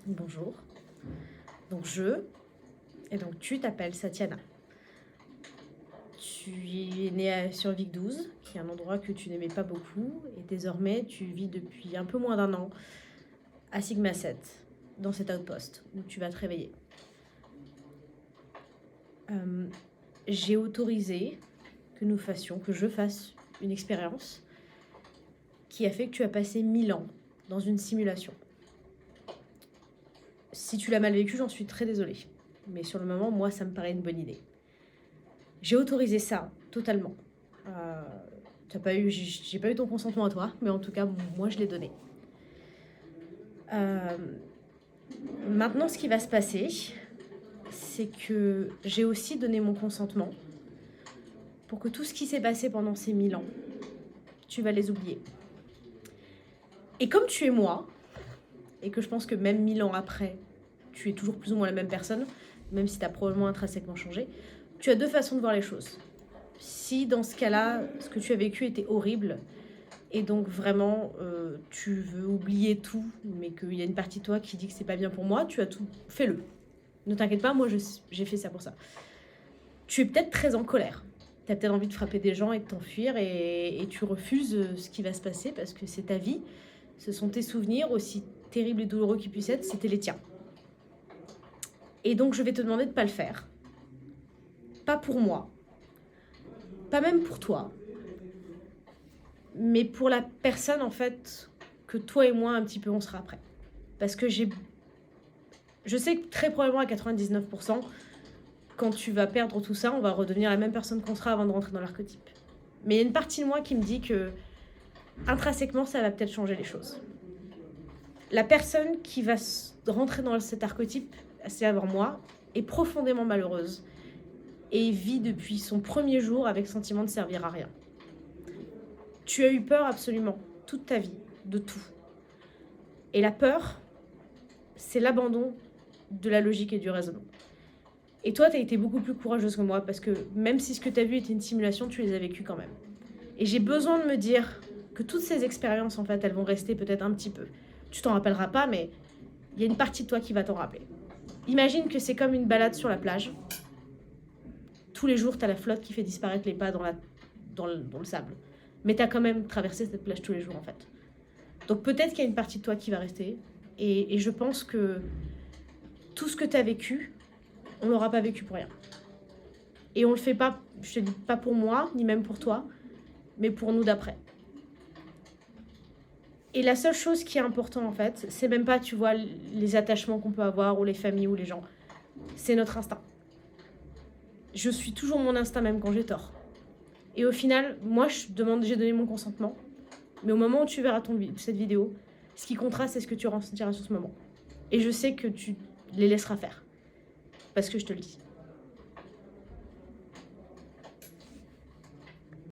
Bonjour. Donc et donc tu t'appelles Satiana. Tu es née sur Vic 12, qui est un endroit que tu n'aimais pas beaucoup, et désormais tu vis depuis un peu moins d'un an à Sigma 7, dans cet outpost, où tu vas te réveiller. J'ai autorisé que je fasse une expérience qui a fait que tu as passé 1000 ans dans une simulation. Si tu l'as mal vécu, j'en suis très désolée. Mais sur le moment, moi, ça me paraît une bonne idée. J'ai autorisé ça, totalement. J'ai pas eu ton consentement à toi, mais en tout cas, moi, je l'ai donné. Maintenant, ce qui va se passer, c'est que j'ai aussi donné mon consentement pour que tout ce qui s'est passé pendant ces 1000 ans, tu vas les oublier. Et comme tu es moi, et que je pense que même 1000 ans après, tu es toujours plus ou moins la même personne, même si tu as probablement intrinsèquement changé, tu as deux façons de voir les choses. Si dans ce cas-là, ce que tu as vécu était horrible, et donc vraiment tu veux oublier tout, mais qu'il y a une partie de toi qui dit que c'est pas bien pour moi, tu as tout, fais-le. Ne t'inquiète pas, moi j'ai fait ça pour ça. Tu es peut-être très en colère. Tu as peut-être envie de frapper des gens et de t'enfuir, et tu refuses ce qui va se passer parce que c'est ta vie. Ce sont tes souvenirs, aussi terribles et douloureux qu'ils puissent être, c'était les tiens. Et donc je vais te demander de ne pas le faire. Pas pour moi. Pas même pour toi. Mais pour la personne, en fait, que toi et moi, un petit peu, on sera après. Parce que je sais que très probablement à 99%, quand tu vas perdre tout ça, on va redevenir la même personne qu'on sera avant de rentrer dans l'archétype. Mais il y a une partie de moi qui me dit que, intrinsèquement, ça va peut-être changer les choses. La personne qui va rentrer dans cet archétype, c'est-à-dire moi, est profondément malheureuse et vit depuis son premier jour avec le sentiment de servir à rien. Tu as eu peur absolument, toute ta vie, de tout. Et la peur, c'est l'abandon de la logique et du raisonnement. Et toi, tu as été beaucoup plus courageuse que moi, parce que même si ce que tu as vu était une simulation, tu les as vécues quand même. Et j'ai besoin de me dire que toutes ces expériences, en fait, elles vont rester peut-être un petit peu. Tu t'en rappelleras pas, mais il y a une partie de toi qui va t'en rappeler. Imagine que c'est comme une balade sur la plage. Tous les jours, tu as la flotte qui fait disparaître les pas dans le sable. Mais tu as quand même traversé cette plage tous les jours, en fait. Donc peut-être qu'il y a une partie de toi qui va rester. Et je pense que tout ce que tu as vécu, on l'aura pas vécu pour rien. Et on le fait pas, je te dis pas pour moi, ni même pour toi, mais pour nous d'après. Et la seule chose qui est importante, en fait, c'est même pas, tu vois, les attachements qu'on peut avoir, ou les familles, ou les gens. C'est notre instinct. Je suis toujours mon instinct, même quand j'ai tort. Et au final, moi, j'ai donné mon consentement. Mais au moment où tu verras cette vidéo, ce qui comptera, c'est ce que tu ressentiras sur ce moment. Et je sais que tu les laisseras faire. Parce que je te le dis.